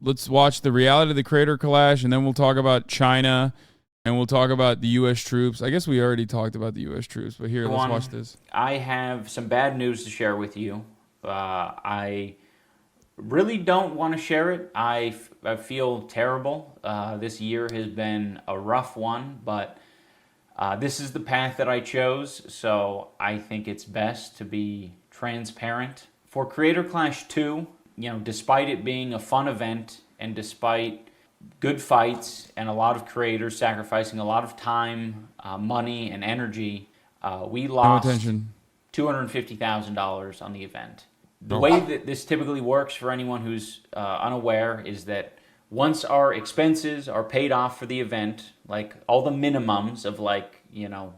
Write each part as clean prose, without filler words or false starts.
let's watch the reality of the Creator Clash, and then we'll talk about China, and we'll talk about the U.S. troops. I guess we already talked about the U.S. troops, but here, let's watch this. I have some bad news to share with you. I really don't want to share it. I feel terrible. This year has been a rough one, but this is the path that I chose, so I think it's best to be transparent. For Creator Clash 2, despite it being a fun event and despite good fights and a lot of creators sacrificing a lot of time, money, and energy, we lost $250,000 on the event. The way that this typically works for anyone who's unaware is that once our expenses are paid off for the event, like all the minimums of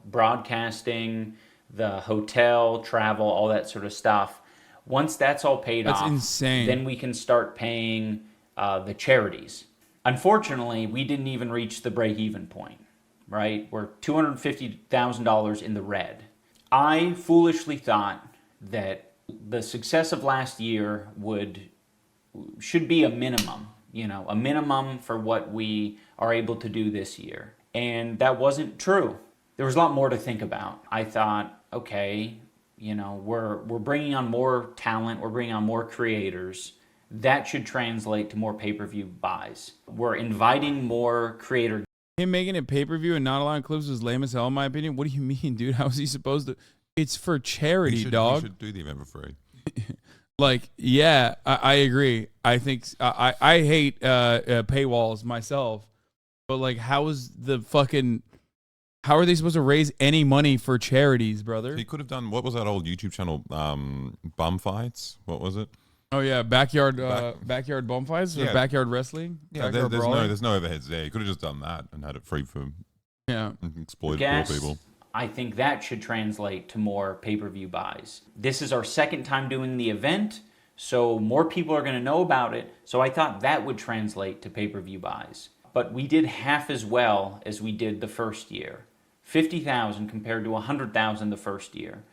broadcasting, the hotel, travel, all that sort of stuff, once that's all paid off, insane. Then we can start paying the charities. Unfortunately, we didn't even reach the break-even point, right? We're $250,000 in the red. I foolishly thought that the success of last year should be a minimum, a minimum for what we are able to do this year. And that wasn't true. There was a lot more to think about. I thought, okay, we're bringing on more talent, we're bringing on more creators. That should translate to more pay-per-view buys. We're inviting more creator. Him making it pay-per-view and not allowing clips was lame as hell, in my opinion. What do you mean, dude? How is he supposed to? It's for charity, dog. He should do the event for free. Yeah, I agree. I think I hate paywalls myself, but how are they supposed to raise any money for charities, brother? He could have done, what was that old YouTube channel, Bum Fights? What was it? Oh yeah, backyard bum fights or backyard wrestling. Yeah, there's no overheads there. He could have just done that and had it free for exploited poor people. I think that should translate to more pay-per-view buys. This is our second time doing the event, so more people are going to know about it. So I thought that would translate to pay-per-view buys. But we did half as well as we did the first year. 50,000 compared to 100,000 the first year.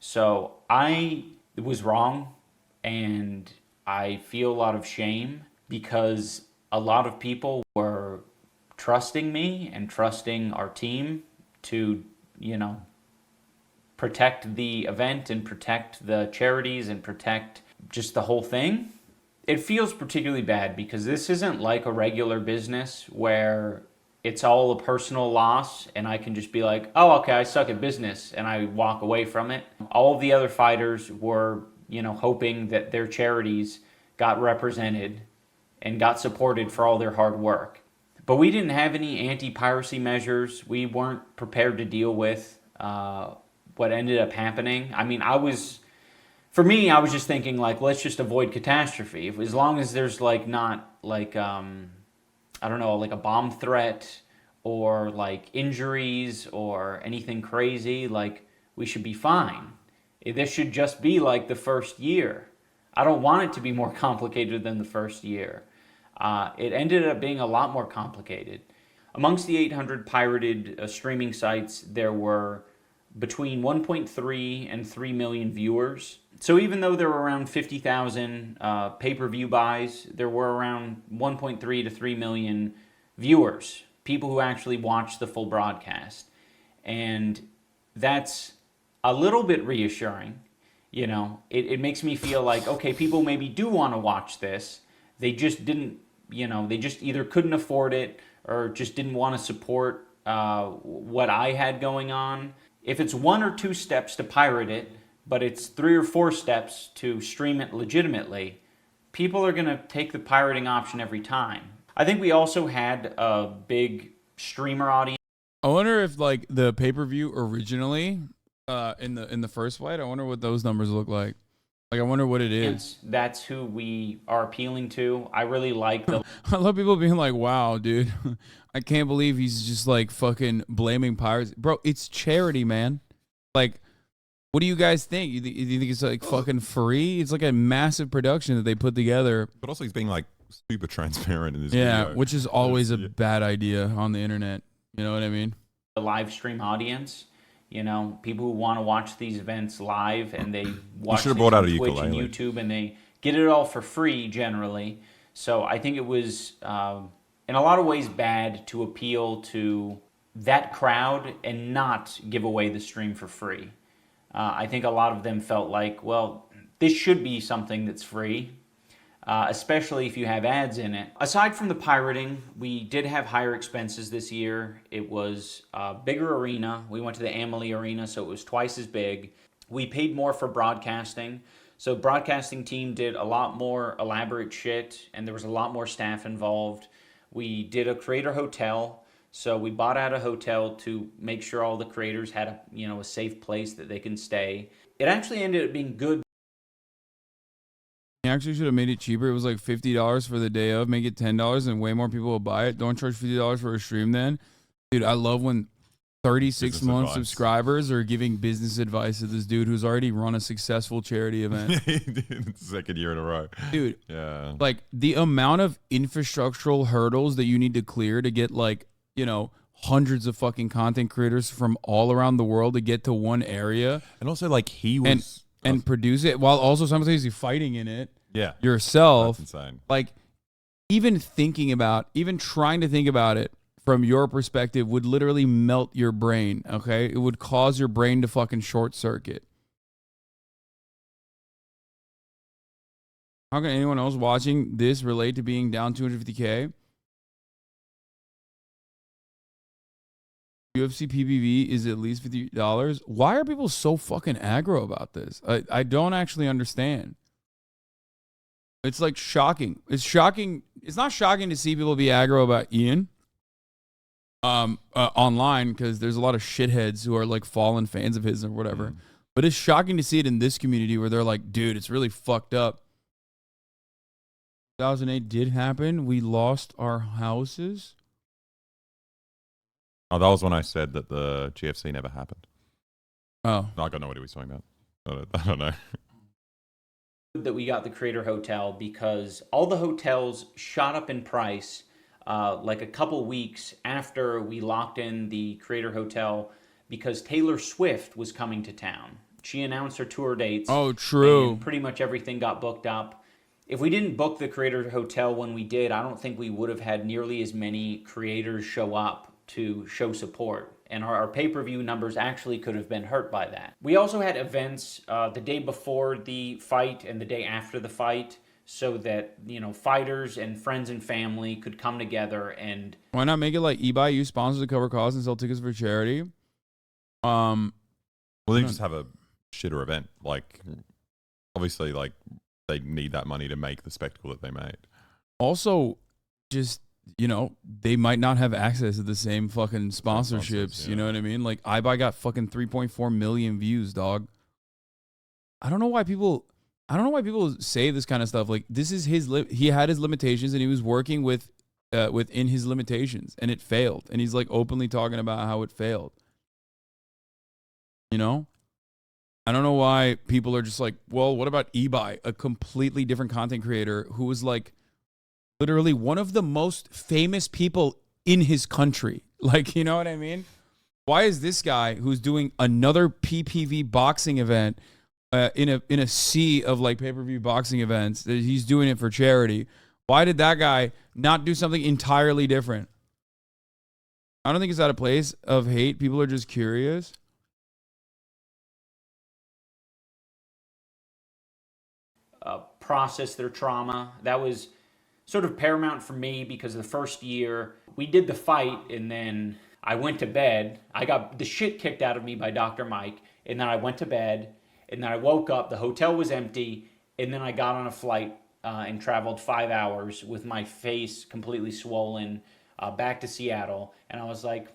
So I was wrong, and I feel a lot of shame because a lot of people were trusting me and trusting our team to protect the event and protect the charities and protect just the whole thing. It feels particularly bad because this isn't like a regular business where it's all a personal loss and I can just be like, oh, okay, I suck at business, and I walk away from it. All of the other fighters were, hoping that their charities got represented and got supported for all their hard work. But we didn't have any anti-piracy measures. We weren't prepared to deal with what ended up happening. I mean, I was just thinking let's just avoid catastrophe. As long as there's not a bomb threat or injuries or anything crazy, we should be fine. This should just be the first year. I don't want it to be more complicated than the first year. It ended up being a lot more complicated. Amongst the 800 pirated streaming sites, there were between 1.3 and 3 million viewers. So even though there were around 50,000 pay-per-view buys, there were around 1.3 to 3 million viewers, people who actually watched the full broadcast. And that's a little bit reassuring. It makes me feel okay, people maybe do want to watch this. They just didn't, they just either couldn't afford it or just didn't want to support what I had going on. If it's 1 or 2 steps to pirate it, but it's 3 or 4 steps to stream it legitimately, people are going to take the pirating option every time. I think we also had a big streamer audience. I wonder if the pay-per-view originally in the first fight, I wonder what those numbers look like. I wonder what it is. That's who we are appealing to. I really like the... I love people being like, wow, dude, I can't believe he's just fucking blaming pirates. Bro, it's charity, man. What do you guys think? You think it's fucking free? It's a massive production that they put together. But also he's being super transparent in this video. Yeah, which is always a bad idea on the internet. You know what I mean? The live stream audience. People who want to watch these events live and they watch them on Twitch and YouTube and they get it all for free generally. So I think it was, in a lot of ways, bad to appeal to that crowd and not give away the stream for free. I think a lot of them felt like, well, this should be something that's free, especially if you have ads in it. Aside from the pirating, we did have higher expenses this year. It was a bigger arena. We went to the Amalie Arena, so it was twice as big. We paid more for broadcasting. So broadcasting team did a lot more elaborate shit, and there was a lot more staff involved. We did a creator hotel. So we bought out a hotel to make sure all the creators had a safe place that they can stay. It actually ended up being good. You actually should have made it cheaper. It was like $50 for the day of. Make it $10 and way more people will buy it. Don't charge $50 for a stream then. Dude, I love when 36-month subscribers are giving business advice to this dude who's already run a successful charity event. Second year in a row. Dude, yeah. Like the amount of infrastructural hurdles that you need to clear to get hundreds of fucking content creators from all around the world to get to one area. And also like he was... And produce it while also simultaneously fighting in it. Yeah. Yourself. That's insane. Like even trying to think about it from your perspective would literally melt your brain, okay? It would cause your brain to fucking short circuit. How can anyone else watching this relate to being down 250K? UFC PPV is at least $50. Why are people so fucking aggro about this? I don't actually understand. It's like shocking. It's shocking. It's not shocking to see people be aggro about Ian online because there's a lot of shitheads who are like fallen fans of his or whatever. But it's shocking to see it in this community where they're like, dude, it's really fucked up. 2008 did happen. We lost our houses. Oh, that was when I said that the GFC never happened. Oh. No, I don't know what he was talking about. I don't know. That we got the creator hotel because all the hotels shot up in price like a couple weeks after we locked in the creator hotel because Taylor Swift was coming to town. She announced her tour dates. Oh, true. And pretty much everything got booked up. If we didn't book the creator hotel when we did, I don't think we would have had nearly as many creators show up to show support. And our pay-per-view numbers actually could have been hurt by that. We also had events the day before the fight and the day after the fight so that, fighters and friends and family could come together and... Why not make it like eBay use sponsors to cover costs and sell tickets for charity? Well, they just have a shitter event. Like, obviously, like, they need that money to make the spectacle that they made. Also, just... they might not have access to the same fucking sponsorships. You know what I mean? Like, iBuy got fucking 3.4 million views, dog. I don't know why people say this kind of stuff. Like, this is he had his limitations and he was working within his limitations and it failed. And he's like openly talking about how it failed. I don't know why people are just like, well, what about eBuy, a completely different content creator who was like, literally one of the most famous people in his country. Like, you know what I mean? Why is this guy who's doing another PPV boxing event in a sea of like pay-per-view boxing events, he's doing it for charity. Why did that guy not do something entirely different? I don't think it's out of place of hate. People are just curious. Process their trauma. That was sort of paramount for me because the first year we did the fight and then I went to bed. I got the shit kicked out of me by Dr. Mike and then I went to bed and then I woke up, the hotel was empty, and then I got on a flight and traveled 5 hours with my face completely swollen back to Seattle. And I was like,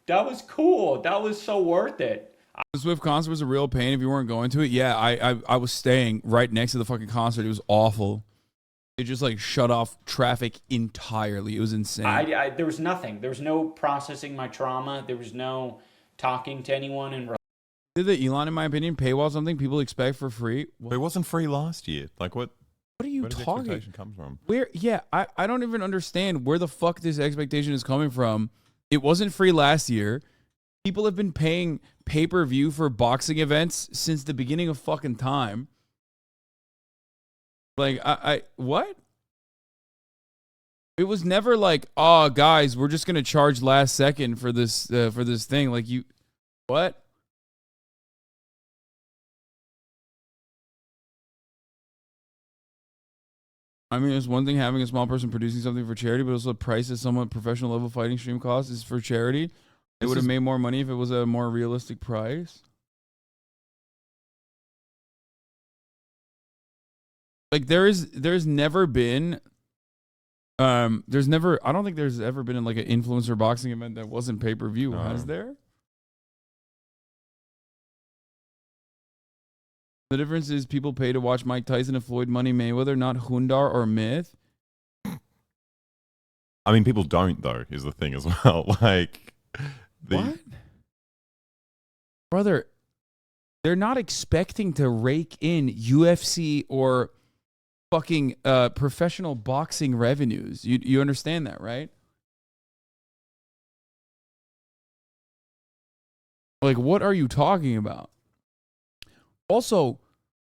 that was cool. That was so worth it. The Swift concert was a real pain if you weren't going to it. Yeah, I was staying right next to the fucking concert. It was awful. It just like shut off traffic entirely. It was insane. There was nothing. There was no processing my trauma. There was no talking to anyone. Did the Elon, in my opinion, paywall something people expect for free? But it wasn't free last year. Like what? What are you talking? Where did the expectation come from? Where? Yeah, I don't even understand where the fuck this expectation is coming from. It wasn't free last year. People have been paying pay-per-view for boxing events since the beginning of fucking time. Like, what? It was never like, oh, guys, we're just gonna charge last second for this thing. Like you, what? I mean, it's one thing having a small person producing something for charity, but also the price is somewhat professional level fighting stream cost is for charity. It would have made more money if it was a more realistic price. Like there's never been I don't think there's ever been like an influencer boxing event that wasn't pay-per-view. Has there? The difference is people pay to watch Mike Tyson and Floyd Money Mayweather, not Hundar or Myth. I mean, people don't though, is the thing as well. Like, what? Brother, they're not expecting to rake in UFC or fucking professional boxing revenues. You understand that, right? Like, what are you talking about? Also,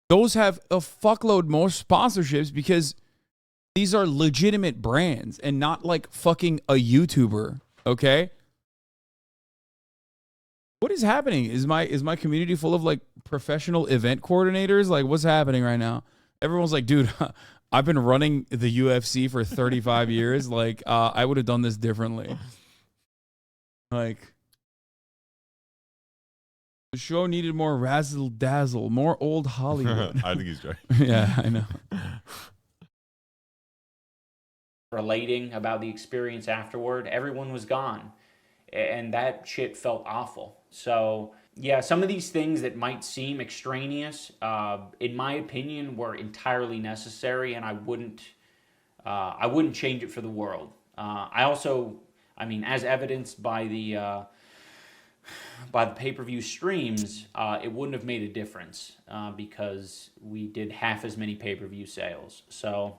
those have a fuckload more sponsorships because these are legitimate brands and not like fucking a YouTuber, okay? What is happening? Is my community full of like professional event coordinators? Like, what's happening right now? Everyone's like, dude, I've been running the UFC for 35 years. Like, I would have done this differently. Like, the show needed more razzle dazzle, more old Hollywood. I think he's joking. Yeah, I know. Relating about the experience afterward, everyone was gone. And that shit felt awful. So, yeah, some of these things that might seem extraneous, in my opinion, were entirely necessary, and I wouldn't change it for the world. I mean, as evidenced by the pay-per-view streams, it wouldn't have made a difference because we did half as many pay-per-view sales. So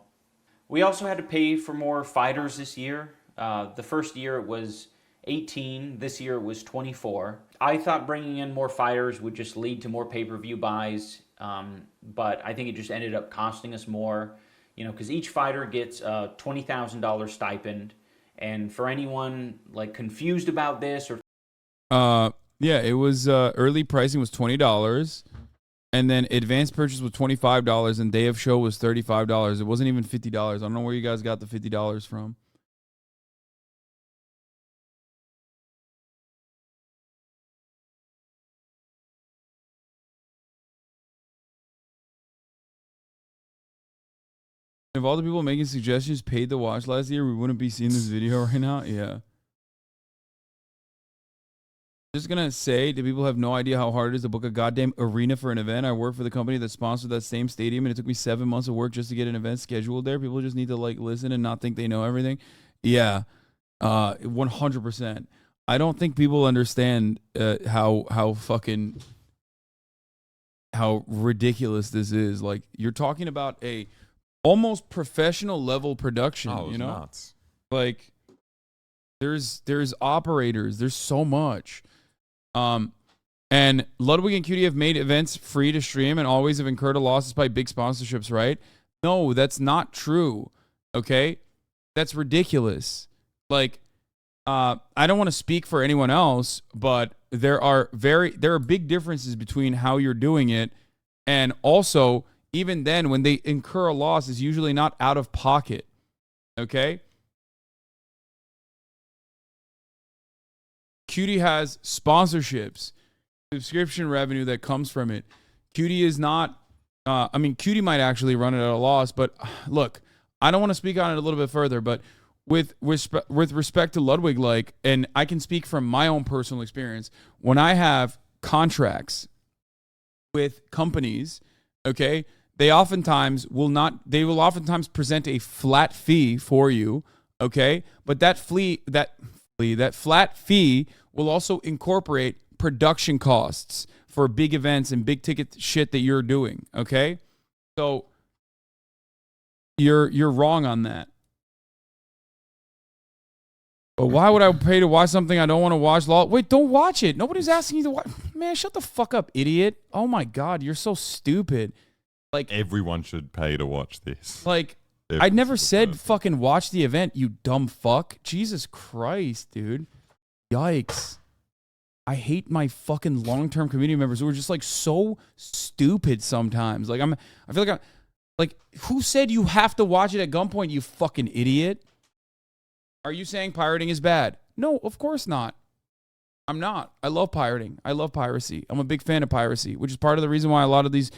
we also had to pay for more fighters this year. The first year it was 18. This year it was 24. I thought bringing in more fighters would just lead to more pay-per-view buys, but I think it just ended up costing us more, because each fighter gets a $20,000 stipend. And for anyone like confused about this or yeah, it was early pricing was $20, and then advanced purchase was $25, and day of show was $35. It wasn't even $50. I don't know where you guys got the $50 from. If all the people making suggestions paid to watch last year, we wouldn't be seeing this video right now. Yeah. Just gonna say, do people have no idea how hard it is to book a goddamn arena for an event? I work for the company that sponsored that same stadium, and it took me 7 months of work just to get an event scheduled there. People just need to like listen and not think they know everything. Yeah, 100%. I don't think people understand how ridiculous this is. Like, you're talking about a almost professional level production. Oh, it was nuts. Like, there's operators. There's so much. And Ludwig and Cutie have made events free to stream and always have incurred a loss despite big sponsorships, right? No, that's not true. Okay? That's ridiculous. Like, I don't want to speak for anyone else, but there are big differences between how you're doing it, and also even then when they incur a loss is usually not out of pocket. Okay? Cutie has sponsorships, subscription revenue that comes from it. Cutie is not, Cutie might actually run it at a loss, but look, I don't want to speak on it a little bit further, but with respect to Ludwig, like, and I can speak from my own personal experience, when I have contracts with companies, okay, they will oftentimes present a flat fee for you, okay, but that flat fee will also incorporate production costs for big events and big ticket shit that you're doing, okay? So you're wrong on that. But why would I pay to watch something I don't want to watch? Wait, don't watch it. Nobody's asking you to watch. Man, shut the fuck up, idiot. Oh my God, you're so stupid. Like, everyone should pay to watch this. Like, I never said fucking watch the event, you dumb fuck. Jesus Christ, dude. Yikes. I hate my fucking long-term community members who are just like so stupid sometimes. Like I feel like I'm like, who said you have to watch it at gunpoint, you fucking idiot? Are you saying pirating is bad? No, of course not. I'm not. I love pirating. I love piracy. I'm a big fan of piracy, which is part of the reason why a lot of these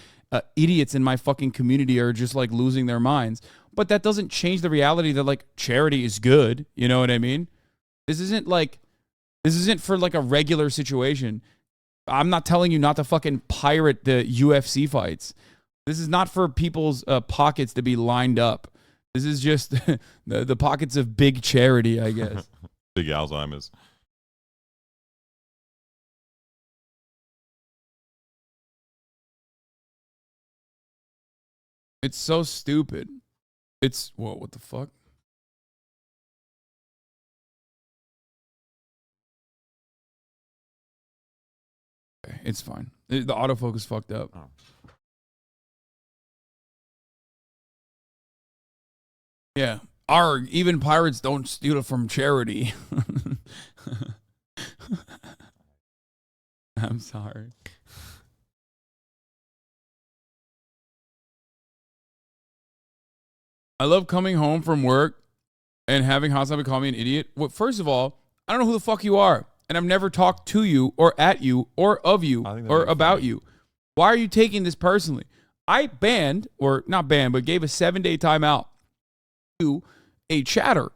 idiots in my fucking community are just like losing their minds. But that doesn't change the reality that like charity is good. You know what I mean? This isn't for like a regular situation. I'm not telling you not to fucking pirate the UFC fights. This is not for people's pockets to be lined up. This is just the pockets of big charity, I guess. Big Alzheimer's. It's so stupid. It's what the fuck? Okay, it's fine. The autofocus fucked up. Oh. Yeah. Even pirates don't steal it from charity. I'm sorry. I love coming home from work and having Hasanabi call me an idiot. Well, first of all, I don't know who the fuck you are. And I've never talked to you or at you or of you or about you. Why are you taking this personally? I banned, or not banned, but gave a 7-day timeout to a chatter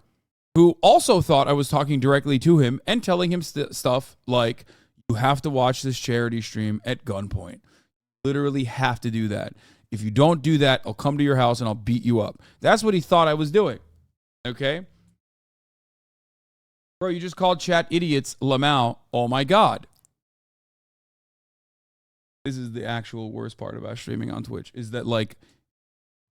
who also thought I was talking directly to him and telling him stuff like, you have to watch this charity stream at gunpoint. Literally have to do that. If you don't do that, I'll come to your house and I'll beat you up. That's what he thought I was doing. Okay? Bro, you just called chat idiots, Lamau. Oh my God. This is the actual worst part about streaming on Twitch, is that like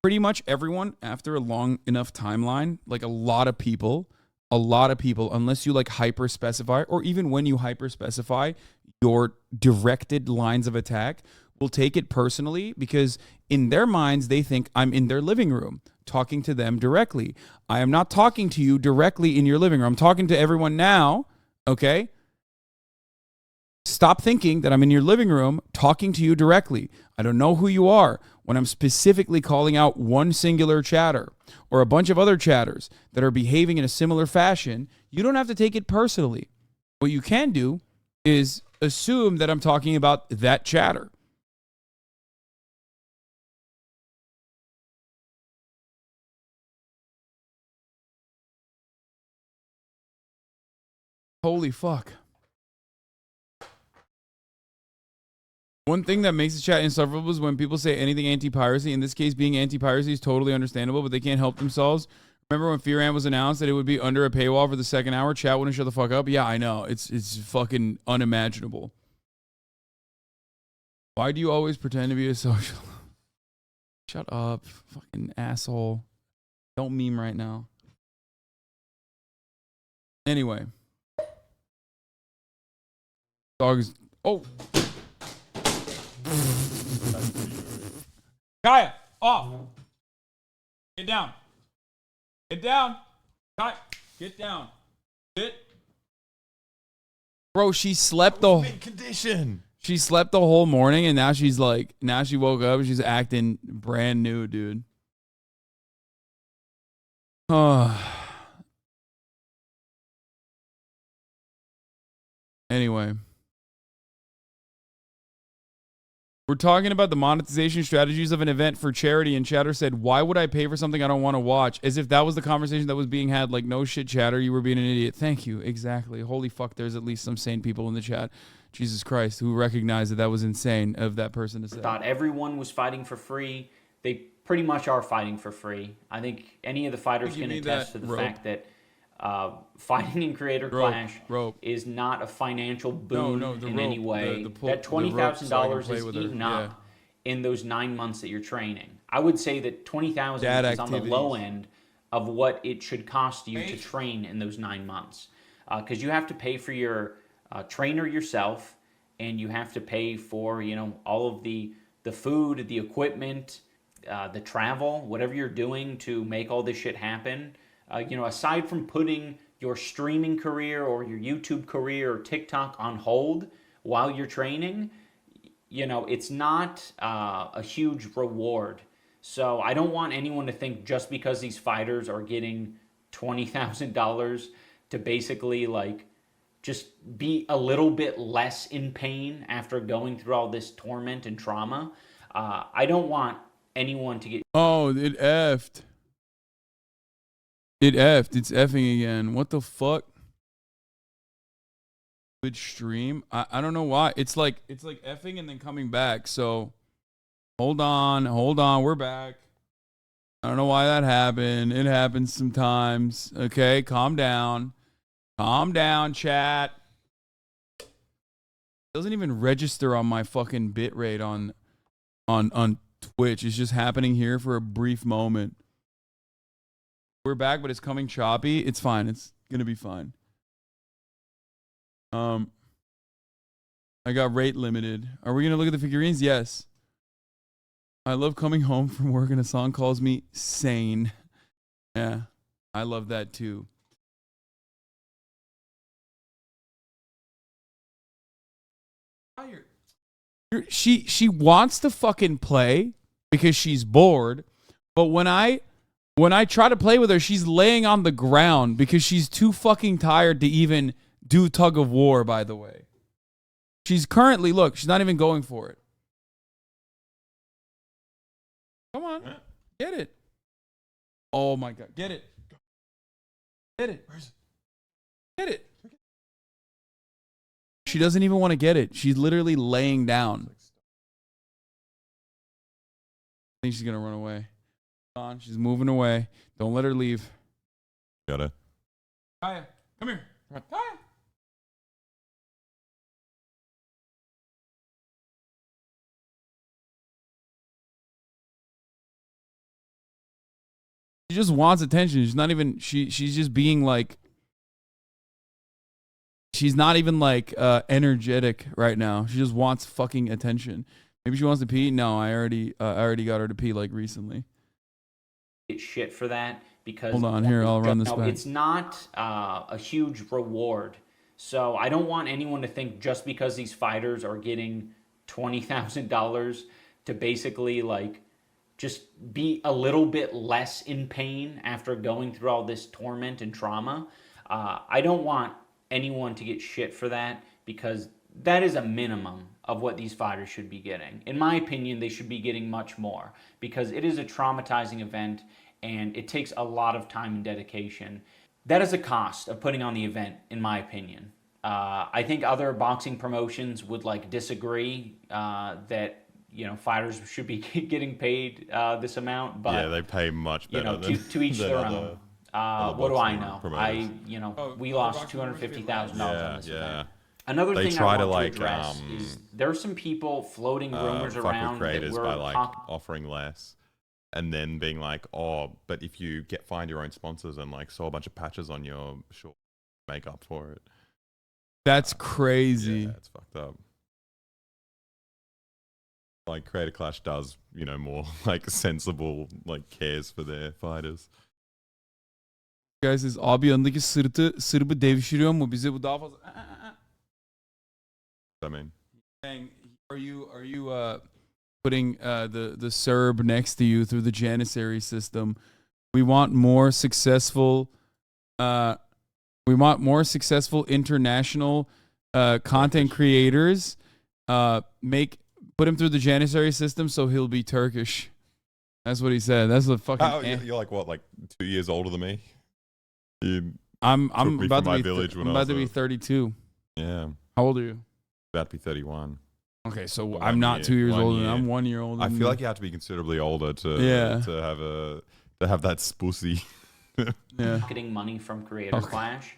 pretty much everyone after a long enough timeline, like a lot of people, unless you like hyper specify, or even when you hyper specify your directed lines of attack, will take it personally because in their minds, they think I'm in their living room talking to them directly. I am not talking to you directly in your living room. I'm talking to everyone now, okay? Stop thinking that I'm in your living room talking to you directly. I don't know who you are when I'm specifically calling out one singular chatter or a bunch of other chatters that are behaving in a similar fashion. You don't have to take it personally. What you can do is assume that I'm talking about that chatter. Holy fuck. One thing that makes the chat insufferable is when people say anything anti-piracy. In this case, being anti-piracy is totally understandable, but they can't help themselves. Remember when Fearan was announced that it would be under a paywall for the second hour? Chat wouldn't shut the fuck up. Yeah, I know. It's fucking unimaginable. Why do you always pretend to be a social? Shut up, fucking asshole. Don't meme right now. Anyway. Dog is... Oh! Kaya, off. Get down. Get down. Kaya, get down. Sit. Bro, she slept the condition. She slept the whole morning and now she's like, now she woke up and she's acting brand new, dude. Anyway. We're talking about the monetization strategies of an event for charity, and Chatter said, why would I pay for something I don't want to watch? As if that was the conversation that was being had. Like, no shit, Chatter, you were being an idiot. Thank you. Exactly. Holy fuck, there's at least some sane people in the chat. Jesus Christ, who recognized that that was insane of that person to say. Thought everyone was fighting for free. They pretty much are fighting for free. I think any of the fighters can attest to the fact that fighting in Creator Clash is not a financial boon in any way. That $20,000 is eaten up in those 9 months that you're training. I would say that $20,000 is on the low end of what it should cost you to train in those 9 months. Because you have to pay for your trainer yourself, and you have to pay for, you know, all of the food, the equipment, the travel, whatever you're doing to make all this shit happen, you know, aside from putting your streaming career or your YouTube career or TikTok on hold while you're training, you know, it's not a huge reward. So I don't want anyone to think just because these fighters are getting $20,000 to basically like just be a little bit less in pain after going through all this torment and trauma. I don't want anyone to get... Oh, it effed. It effed. It's effing again. What the fuck? Good stream. I don't know why. It's like effing and then coming back. So hold on. We're back. I don't know why that happened. It happens sometimes. Okay, calm down. Calm down, chat. It doesn't even register on my fucking bit rate on Twitch. It's just happening here for a brief moment. We're back, but it's coming choppy. It's fine. It's gonna be fine. I got rate limited. Are we gonna look at the figurines? Yes. I love coming home from work and a song calls me sane. Yeah, I love that too. She wants to fucking play because she's bored, but when I try to play with her, she's laying on the ground because she's too fucking tired to even do tug of war, by the way. She's currently, look, she's not even going for it. Come on. Get it. Oh my God. Get it. Get it. Get it. She doesn't even want to get it. She's literally laying down. I think she's going to run away. On. She's moving away. Don't let her leave. Got it. Kaya, come here. Kaya. She just wants attention. She's not even, she's just being like, she's not even like energetic right now. She just wants fucking attention. Maybe she wants to pee. No, I already got her to pee like recently. Shit for that because... Hold on, here, I'll run this back. It's not a huge reward. So I don't want anyone to think just because these fighters are getting $20,000 to basically like just be a little bit less in pain after going through all this torment and trauma. I don't want anyone to get shit for that because that is a minimum of what these fighters should be getting. In my opinion, they should be getting much more because it is a traumatizing event and it takes a lot of time and dedication. That is a cost of putting on the event, in my opinion. I think other boxing promotions would like disagree that, you know, fighters should be getting paid this amount, but yeah, they pay much better. You know, to each their own. What do I know? We lost $250,000 on this event. Another thing I want to address is there are some people floating rumors around creators that by like offering less, and then being like, oh, but if you find your own sponsors and like sew a bunch of patches on your short, make up for it. That's crazy. Yeah, it's fucked up. Like Creator Clash does, you know, more like sensible, like cares for their fighters. Guys, is abi yanındaki sırbı devşiriyor mu bize bu daha fazla? I mean, are you putting the Serb next to you through the Janissary system? We want more successful international content creators. Put him through the Janissary system so he'll be Turkish. That's what he said. That's what fucking. You're like what, like 2 years older than me? I'm about to be 32. Yeah. How old are you? About to be 31. Okay, so I'm not 2 years older. I'm 1 year older. I feel like you have to be considerably older to have that spussy. Yeah. Getting money from Creator Clash,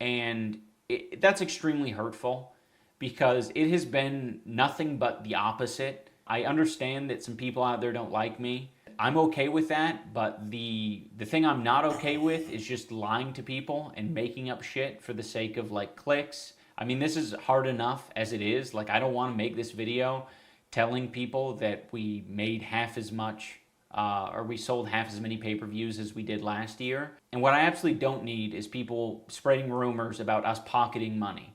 and that's extremely hurtful because it has been nothing but the opposite. I understand that some people out there don't like me. I'm okay with that, but the thing I'm not okay with is just lying to people and making up shit for the sake of like clicks. I mean, this is hard enough as it is. Like, I don't want to make this video telling people that we made half as much or we sold half as many pay-per-views as we did last year. And what I absolutely don't need is people spreading rumors about us pocketing money.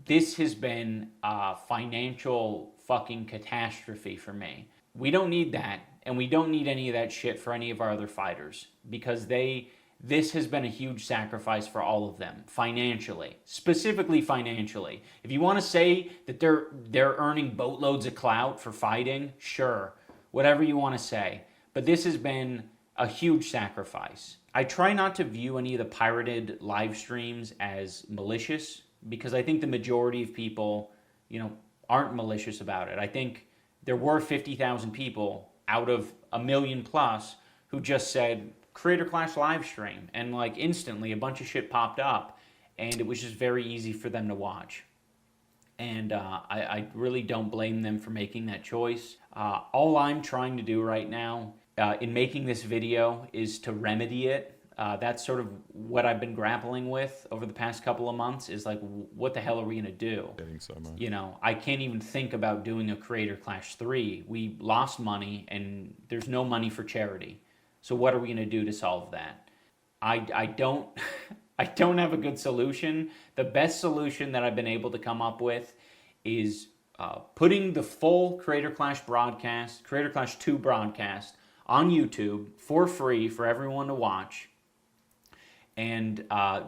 This has been a financial fucking catastrophe for me. We don't need that, and we don't need any of that shit for any of our other fighters, because this has been a huge sacrifice for all of them, financially, specifically financially. If you want to say that they're earning boatloads of clout for fighting, sure, whatever you want to say. But this has been a huge sacrifice. I try not to view any of the pirated live streams as malicious, because I think the majority of people, aren't malicious about it. I think there were 50,000 people out of 1 million plus who just said, Creator Clash live stream, and like instantly a bunch of shit popped up, and it was just very easy for them to watch. And I really don't blame them for making that choice. All I'm trying to do right now in making this video is to remedy it. That's sort of what I've been grappling with over the past couple of months, is like, what the hell are we gonna do? Getting so much. I can't even think about doing a Creator Clash 3. We lost money, and there's no money for charity. So what are we going to do to solve that? I don't I don't have a good solution. The best solution that I've been able to come up with is putting the full Creator Clash broadcast, Creator Clash 2 broadcast, on YouTube for free for everyone to watch, and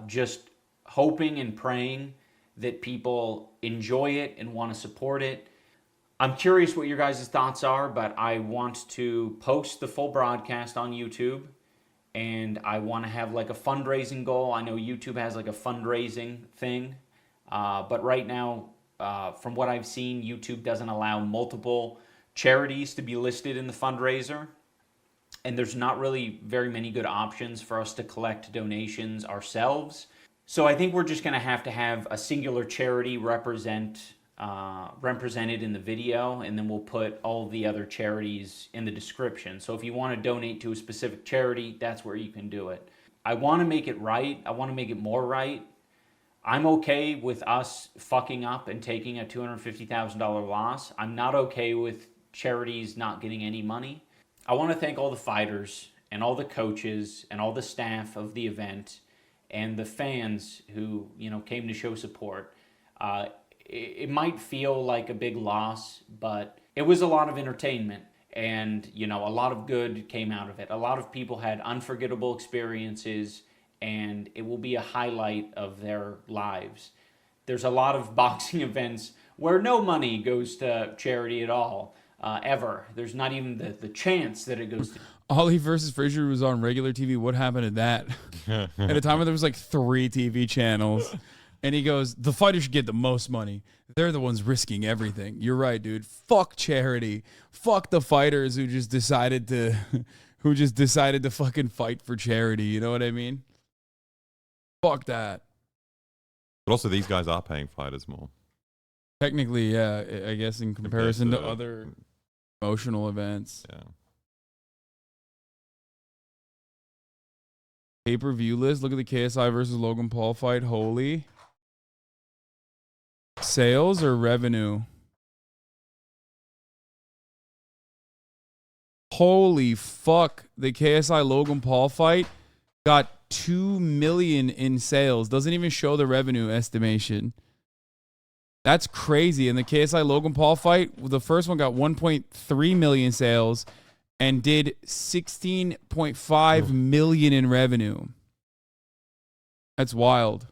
just hoping and praying that people enjoy it and want to support it. I'm curious what your guys' thoughts are, but I want to post the full broadcast on YouTube, and I want to have like a fundraising goal. I know YouTube has like a fundraising thing, but right now, from what I've seen, YouTube doesn't allow multiple charities to be listed in the fundraiser, and there's not really very many good options for us to collect donations ourselves. So I think we're just going to have a singular charity represented in the video, and then we'll put all the other charities in the description. So if you want to donate to a specific charity, that's where you can do it. I want to make it right. I want to make it more right. I'm okay with us fucking up and taking a $250,000 loss. I'm not okay with charities not getting any money. I want to thank all the fighters and all the coaches and all the staff of the event and the fans who, came to show support. It might feel like a big loss, but it was a lot of entertainment, and a lot of good came out of it. A lot of people had unforgettable experiences, and it will be a highlight of their lives. There's a lot of boxing events where no money goes to charity at all, ever. There's not even the chance that it goes to... Ollie versus Frazier was on regular TV. What happened to that? At a time when there was like 3 TV channels. And he goes, the fighters should get the most money. They're the ones risking everything. You're right, dude. Fuck charity. Fuck the fighters who just decided to fucking fight for charity. You know what I mean? Fuck that. But also, these guys are paying fighters more. Technically, yeah. I guess in comparison to other promotional events. Yeah. Pay-per-view list. Look at the KSI versus Logan Paul fight. Holy. Sales or revenue? Holy fuck. The KSI Logan Paul fight got 2 million in sales. Doesn't even show the revenue estimation. That's crazy. And the KSI Logan Paul fight, the first one got 1.3 million sales and did 16.5 million in revenue. That's wild.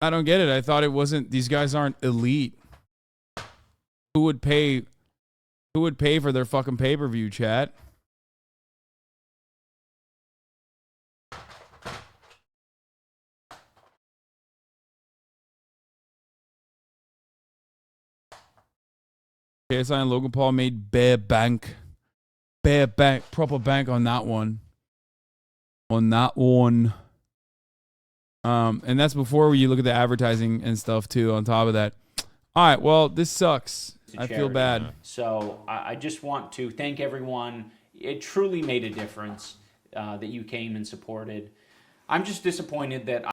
I don't get it. I thought it wasn't, these guys aren't elite. Who would pay for their fucking pay-per-view, chat? KSI and Logan Paul made bare bank. Bare bank. Proper bank on that one. On that one. And that's before you look at the advertising and stuff too on top of that. All right, well, this sucks. I feel bad. So I just want to thank everyone. It truly made a difference that you came and supported. I'm just disappointed that